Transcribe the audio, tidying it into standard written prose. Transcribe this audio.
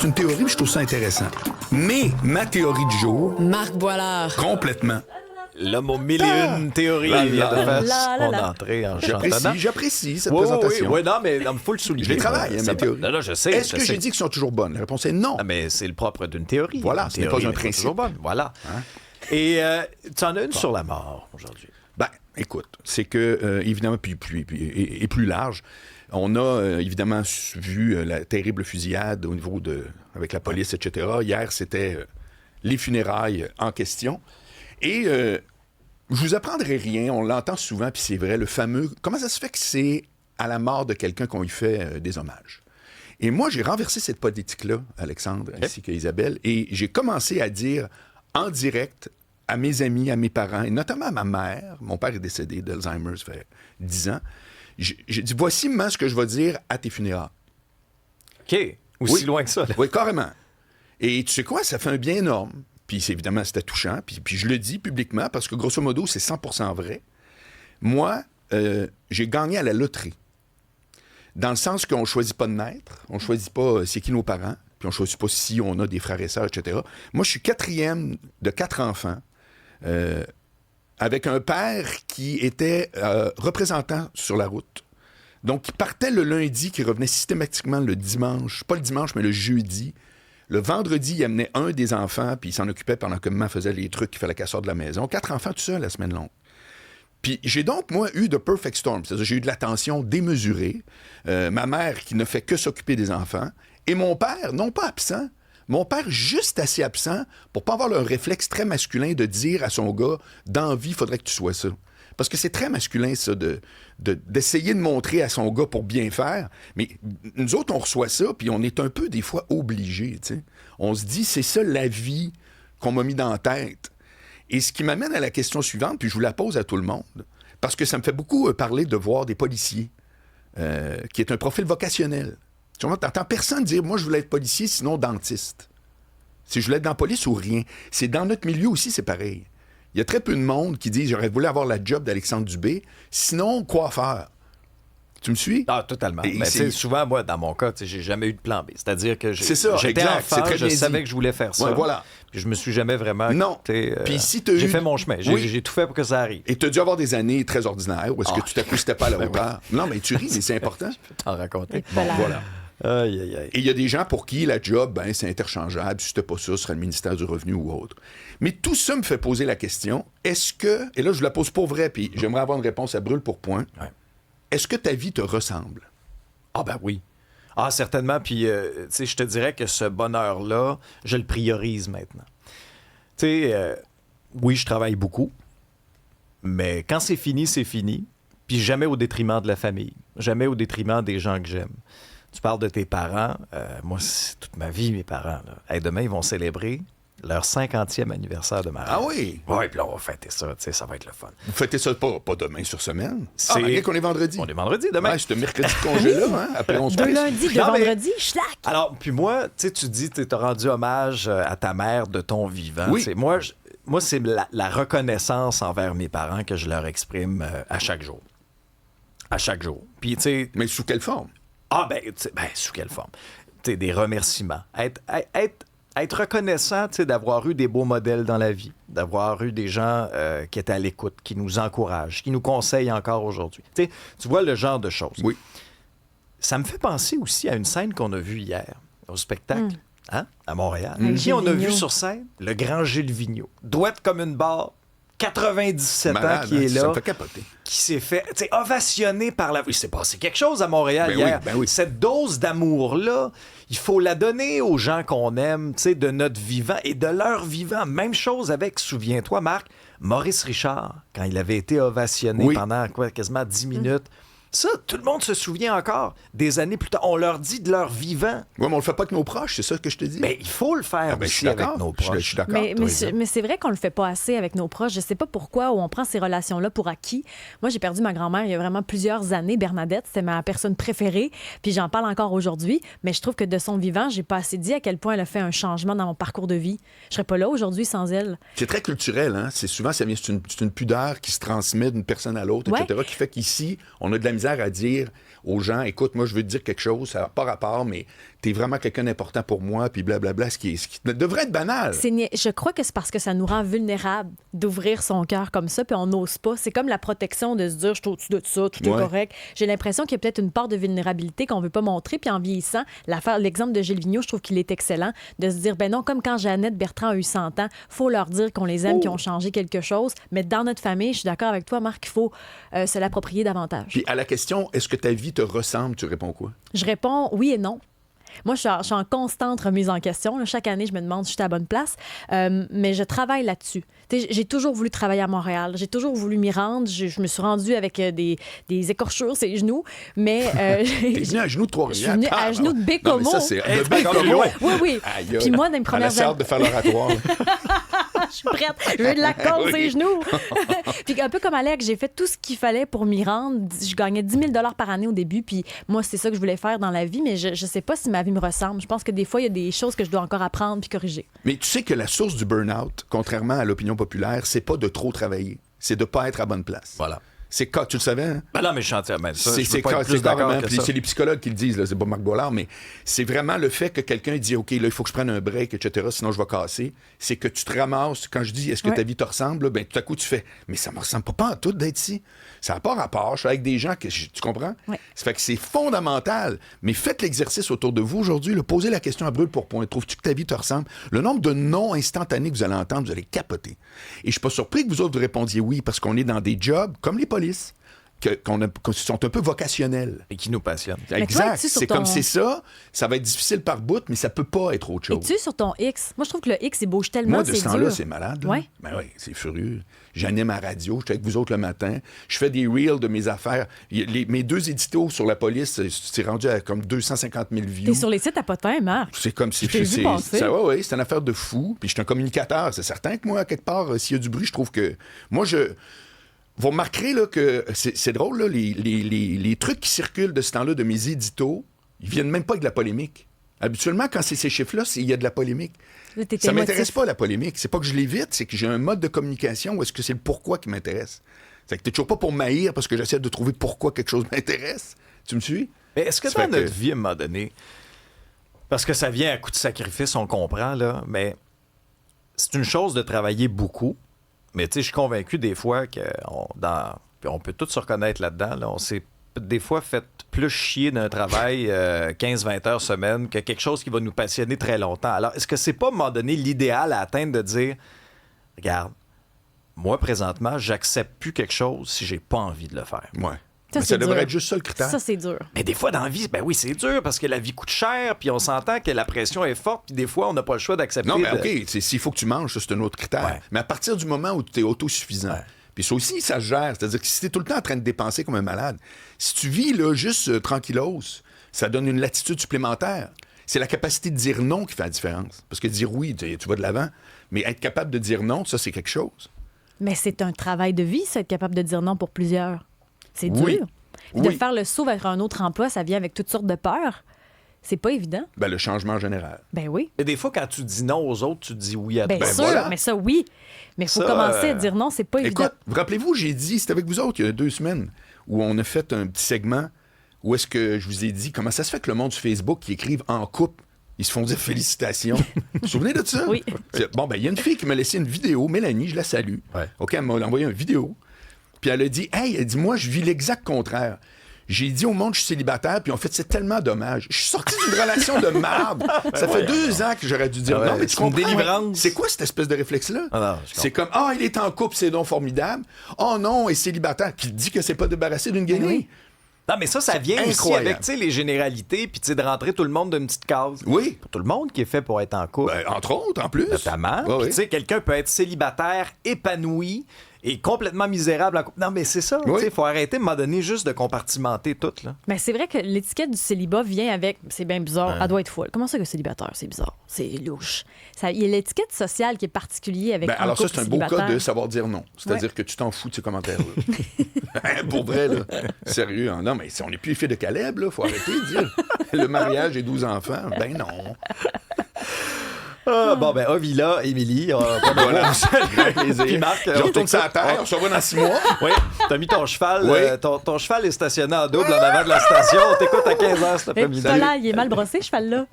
C'est une théorie, je trouve ça intéressant. Mais ma théorie du jour... Marc Boilard. Complètement. L'homme aux mille et une théories vient de faire son entrée en chantonnant. J'apprécie cette présentation. Oui, non, mais il faut le souligner. Je les travaille, mes théories. Non, je sais. Est-ce que j'ai dit qu'elles sont toujours bonnes? La réponse est non. Ah, mais c'est le propre d'une théorie. Voilà, ce n'est pas un principe. Toujours bonne. Voilà. Hein? Et tu en as une sur la mort aujourd'hui. Ben, écoute, c'est que, évidemment, puis plus large, on a évidemment vu la terrible fusillade au niveau avec la police, etc. Hier, c'était les funérailles en question. Et je vous apprendrai rien, on l'entend souvent, puis c'est vrai, le fameux... Comment ça se fait que c'est à la mort de quelqu'un qu'on lui fait des hommages? Et moi, j'ai renversé cette politique-là, Alexandre, ainsi qu'Isabelle, et j'ai commencé à dire en direct à mes amis, à mes parents, et notamment à ma mère, mon père est décédé d'Alzheimer, ça fait 10 ans, j'ai dit, voici maintenant ce que je vais dire à tes funérailles. OK, aussi loin que ça. Là. Oui, carrément. Et tu sais quoi, ça fait un bien énorme. Puis évidemment, c'était touchant. Puis je le dis publiquement parce que, grosso modo, c'est 100% vrai. Moi, j'ai gagné à la loterie. Dans le sens qu'on ne choisit pas de naître, on ne choisit pas c'est qui nos parents, puis on ne choisit pas si on a des frères et sœurs, etc. Moi, je suis 4e de 4 enfants, avec un père qui était représentant sur la route. Donc, il partait le lundi, qui revenait systématiquement le dimanche, pas le dimanche, mais le jeudi. Le vendredi, il amenait un des enfants, puis il s'en occupait pendant que maman faisait les trucs qui fallait qu'elle sorte de la maison. 4 enfants tout seul la semaine longue. Puis j'ai donc, moi, eu de perfect storm. C'est-à-dire j'ai eu de l'attention démesurée. Ma mère qui ne fait que s'occuper des enfants. Et mon père, non pas absent, mon père juste assez absent pour pas avoir le réflexe très masculin de dire à son gars, dans la vie, il faudrait que tu sois ça. Parce que c'est très masculin, ça, d'essayer de montrer à son gars pour bien faire. Mais nous autres, on reçoit ça, puis on est un peu, des fois, obligés, tu sais. On se dit, c'est ça la vie qu'on m'a mis dans la tête. Et ce qui m'amène à la question suivante, puis je vous la pose à tout le monde, parce que ça me fait beaucoup parler de voir des policiers, qui est un profil vocationnel. Tu vois, t'entends personne dire, moi, je voulais être policier, sinon dentiste. Si je voulais être dans la police ou rien. C'est dans notre milieu aussi, c'est pareil. Il y a très peu de monde qui disent « J'aurais voulu avoir la job d'Alexandre Dubé, sinon coiffeur. » Tu me suis? Ah, totalement. Mais souvent, moi, dans mon cas, j'ai jamais eu de plan B. C'est-à-dire que j'étais exact, enfant, je savais que je voulais faire ça. Ouais, voilà. Puis je me suis jamais vraiment... Non. Puis si t'as j'ai fait mon chemin. J'ai tout fait pour que ça arrive. Et tu as dû avoir des années très ordinaires où est-ce que tu t'accustais pas à la hauteur. Non, mais tu ris, mais c'est important. Je peux t'en raconter. Bon, voilà. Aïe, aïe, aïe. Et il y a des gens pour qui la job, ben, c'est interchangeable. Si c'était pas ça, ce serait le ministère du Revenu ou autre. Mais tout ça me fait poser la question, est-ce que, et là je la pose pour vrai, puis j'aimerais avoir une réponse à brûle pour point, est-ce que ta vie te ressemble? Ah ben oui. Ah certainement, puis tu sais, je te dirais que ce bonheur-là, je le priorise maintenant. Tu sais, oui, je travaille beaucoup, mais quand c'est fini, puis jamais au détriment de la famille, jamais au détriment des gens que j'aime. Tu parles de tes parents. Moi, c'est toute ma vie, mes parents. Là. Hey, demain, ils vont célébrer leur 50e anniversaire de mariage. Ah oui? Oui, puis là, on va fêter ça. Tu sais, ça va être le fun. Vous fêtez ça pas demain sur semaine? C'est... malgré qu'on est vendredi. On est vendredi demain. Ouais, c'est le mercredi de congé-là, hein? Après, on se de lundi, de vendredi, schlac! Alors, puis moi, tu dis, tu as rendu hommage à ta mère de ton vivant. Oui. Moi, c'est la reconnaissance envers mes parents que je leur exprime à chaque jour. À chaque jour. Puis, tu sais... Mais sous quelle forme? Ah, sous quelle forme? T'sais, des remerciements. Être reconnaissant d'avoir eu des beaux modèles dans la vie, d'avoir eu des gens qui étaient à l'écoute, qui nous encouragent, qui nous conseillent encore aujourd'hui. Tu vois le genre de choses. Oui. Ça me fait penser aussi à une scène qu'on a vue hier au spectacle, à Montréal. Qui Gilles on a Vigneault. vu sur scène? Le grand Gilles Vigneault. Douette comme une barre. 97 Malade, ans qui est là, ça me fait capoter. qui s'est fait ovationner par la... Il s'est passé quelque chose à Montréal hier. Oui. Cette dose d'amour-là, il faut la donner aux gens qu'on aime, de notre vivant et de leur vivant. Même chose avec, souviens-toi, Marc, Maurice Richard, quand il avait été ovationné pendant quasiment 10 minutes. Ça, tout le monde se souvient encore des années plus tard. On leur dit de leur vivant. Oui, mais on le fait pas avec nos proches, c'est ça que je te dis. Mais il faut le faire aussi avec nos proches. Je suis d'accord. Mais c'est vrai qu'on le fait pas assez avec nos proches. Je sais pas pourquoi ou on prend ces relations-là pour acquis. Moi, j'ai perdu ma grand-mère il y a vraiment plusieurs années. Bernadette, c'était ma personne préférée. Puis j'en parle encore aujourd'hui. Mais je trouve que de son vivant, j'ai pas assez dit à quel point elle a fait un changement dans mon parcours de vie. Je serais pas là aujourd'hui sans elle. C'est très culturel, hein? C'est souvent, c'est une pudeur qui se transmet d'une personne à l'autre, etc., qui fait qu'ici, on a de la misère à dire aux gens, écoute, moi, je veux te dire quelque chose, ça n'a pas rapport, mais t'es vraiment quelqu'un d'important pour moi, puis blablabla, ce qui devrait être banal. Je crois que c'est parce que ça nous rend vulnérables d'ouvrir son cœur comme ça, puis on n'ose pas. C'est comme la protection de se dire, je suis au-dessus de ça, tout est correct. J'ai l'impression qu'il y a peut-être une part de vulnérabilité qu'on veut pas montrer, puis en vieillissant, l'exemple de Gilles Vigneault, je trouve qu'il est excellent, de se dire, ben non, comme quand Jeannette Bertrand a eu 100 ans, faut leur dire qu'on les aime, qu'ils ont changé quelque chose, mais dans notre famille, je suis d'accord avec toi, Marc, il faut se l'approprier davantage. Puis à la question, est-ce que ta vie te ressemble, tu réponds quoi? Je réponds oui et non. Moi, je suis en constante remise en question. Là. Chaque année, je me demande si je suis à la bonne place. Mais je travaille là-dessus. J'ai toujours voulu travailler à Montréal. J'ai toujours voulu m'y rendre. Je me suis rendue avec des écorchures sur les genoux. Mais t'es venue à genoux de Trois-Rivières. Je suis venue à genoux de Bécomo. Non, mais ça, c'est de Bécomo. Oui. Puis moi, dans les premières années... de faire l'oratoire. Je suis prête. Je veux de la corde sur les genoux. Puis un peu comme Alex, j'ai fait tout ce qu'il fallait pour m'y rendre. Je gagnais 10 000 $ par année au début. Puis moi, c'est ça que je voulais faire dans la vie. Mais je sais pas si ma vie me ressemble. Je pense que des fois, il y a des choses que je dois encore apprendre puis corriger. Mais tu sais que la source du burn-out, contrairement à l'opinion populaire, c'est pas de trop travailler. C'est de pas être à bonne place. Voilà. C'est quand tu le savais, hein? Ben non, mais je suis entièrement ça. C'est carrément, puis c'est les psychologues qui le disent, là, c'est pas Marc Boilard, mais c'est vraiment le fait que quelqu'un dit, OK, là, il faut que je prenne un break, etc., sinon je vais casser. C'est que tu te ramasses, quand je dis, est-ce que ta vie te ressemble, là, ben tout à coup, tu fais, mais ça me ressemble pas en tout d'être ici. Ça n'a pas rapport, je suis avec des gens, tu comprends? Ouais. Ça fait que c'est fondamental, mais faites l'exercice autour de vous aujourd'hui, là, posez la question à brûle pour point. Trouves-tu que ta vie te ressemble? Le nombre de noms instantanés que vous allez entendre, vous allez capoter. Et je suis pas surpris que vous autres vous répondiez oui, parce qu'on est dans des jobs, comme les polices, qui sont un peu vocationnels. Et qui nous passionnent. Exact. C'est comme c'est ça, ça va être difficile par bout, mais ça peut pas être autre chose. Es-tu sur ton X? Moi, je trouve que le X, il bouge tellement, moi, de c'est ce temps-là, dur. c'est malade. Là. Ouais. Ben oui, c'est furieux. J'anime à radio, je suis avec vous autres le matin. Je fais des reels de mes affaires. Mes 2 éditos sur la police, c'est rendu à comme 250 000 views. T'es sur les sites à potins, Marc. C'est comme si... Je t'ai vu passer. Oui, c'est une affaire de fou. Puis je suis un communicateur. C'est certain que moi, quelque part, s'il y a du bruit, je trouve que... Moi, vous remarquerez là, que c'est drôle, là, les trucs qui circulent de ce temps-là, de mes éditos, ils viennent même pas avec de la polémique. Habituellement, quand c'est ces chiffres-là, il y a de la polémique. Là, ça m'intéresse pas, la polémique. C'est pas que je l'évite, c'est que j'ai un mode de communication où est-ce que c'est le pourquoi qui m'intéresse. C'est que t'es toujours pas pour m'haïr parce que j'essaie de trouver pourquoi quelque chose m'intéresse. Tu me suis? Mais est-ce que dans notre vie, à un moment donné, parce que ça vient à coup de sacrifice, on comprend, là, mais c'est une chose de travailler beaucoup. Mais tu sais, je suis convaincu des fois on peut tous se reconnaître là-dedans. Là, on s'est des fois fait plus chier d'un travail 15-20 heures semaine que quelque chose qui va nous passionner très longtemps. Alors, est-ce que c'est pas, à un moment donné, l'idéal à atteindre de dire, regarde, moi, présentement, j'accepte plus quelque chose si j'ai pas envie de le faire. Ouais. Ça devrait être juste ça le critère. Ça, c'est dur. Mais des fois, dans la vie, ben oui, c'est dur parce que la vie coûte cher, puis on s'entend que la pression est forte, puis des fois, on n'a pas le choix d'accepter. Non, mais OK, s'il faut que tu manges, ça, c'est un autre critère. Ouais. Mais à partir du moment où tu es autosuffisant, puis ça aussi, ça se gère. C'est-à-dire que si tu es tout le temps en train de dépenser comme un malade, si tu vis là, juste tranquillos, ça donne une latitude supplémentaire. C'est la capacité de dire non qui fait la différence. Parce que dire oui, tu vas de l'avant, mais être capable de dire non, ça, c'est quelque chose. Mais c'est un travail de vie, ça, être capable de dire non pour plusieurs. C'est dur. Oui. Puis de faire le saut vers un autre emploi, ça vient avec toutes sortes de peurs. C'est pas évident. Ben, le changement général. Ben oui. Mais des fois, quand tu dis non aux autres, tu dis oui à toi. Bien sûr, voilà. mais ça, oui. Mais il faut Ça, commencer à dire non, c'est pas évident. Écoute, vous rappelez-vous, j'ai dit, c'était avec vous autres il y a 2 semaines, où on a fait un petit segment où est-ce que je vous ai dit comment ça se fait que le monde sur Facebook qui écrivent en couple, ils se font dire félicitations. Vous vous souvenez de ça? Oui. Bon, ben, il y a une fille qui m'a laissé une vidéo, Mélanie, je la salue. Ouais. OK, elle m'a envoyé une vidéo. Puis elle a dit, hey, elle dit, moi, je vis l'exact contraire. J'ai dit au monde, je suis célibataire, puis en fait, c'est tellement dommage. Je suis sorti d'une relation de marde. Ça fait 2 ans que j'aurais dû dire non, mais tu comprends. Délivrance. C'est quoi cette espèce de réflexe-là? Ah non, c'est comme, il est en couple, c'est donc formidable. Oh non, il est célibataire. Qui dit que c'est pas débarrassé d'une guenille? Oui. Non, mais ça vient aussi avec les généralités, puis de rentrer tout le monde d'une petite case. Oui. Pour tout le monde qui est fait pour être en couple. Ben, entre autres, en plus. Notamment. Ouais, Puis, oui. tu sais, quelqu'un peut être célibataire, épanoui et complètement misérable en couple. Non, mais c'est ça. Oui. Il faut arrêter à un moment donné juste de compartimenter tout. Là. Mais c'est vrai que l'étiquette du célibat vient avec. C'est bien bizarre. Elle doit être folle. Comment ça que célibataire? C'est bizarre. C'est louche. Il y a l'étiquette sociale qui est particulière avec. Ben, alors, ça, c'est un beau cas célibataire. de savoir dire non. C'est-à-dire que tu t'en fous de ces commentaires-là. Pour vrai, là. Sérieux. Hein? Non, mais on n'est plus les filles de Caleb, là. Faut arrêter de dire le mariage et 12 enfants. Ben non. Bon, ben, Ovila, Émilie, Voilà. Puis Marc, Je retourne sur la terre, on se revoit dans 6 mois. Oui, t'as mis ton cheval. Oui. Ton cheval est stationné en double en avant de la station. On t'écoute à 15h cet Et après-midi. là, il est mal brossé, ce cheval-là.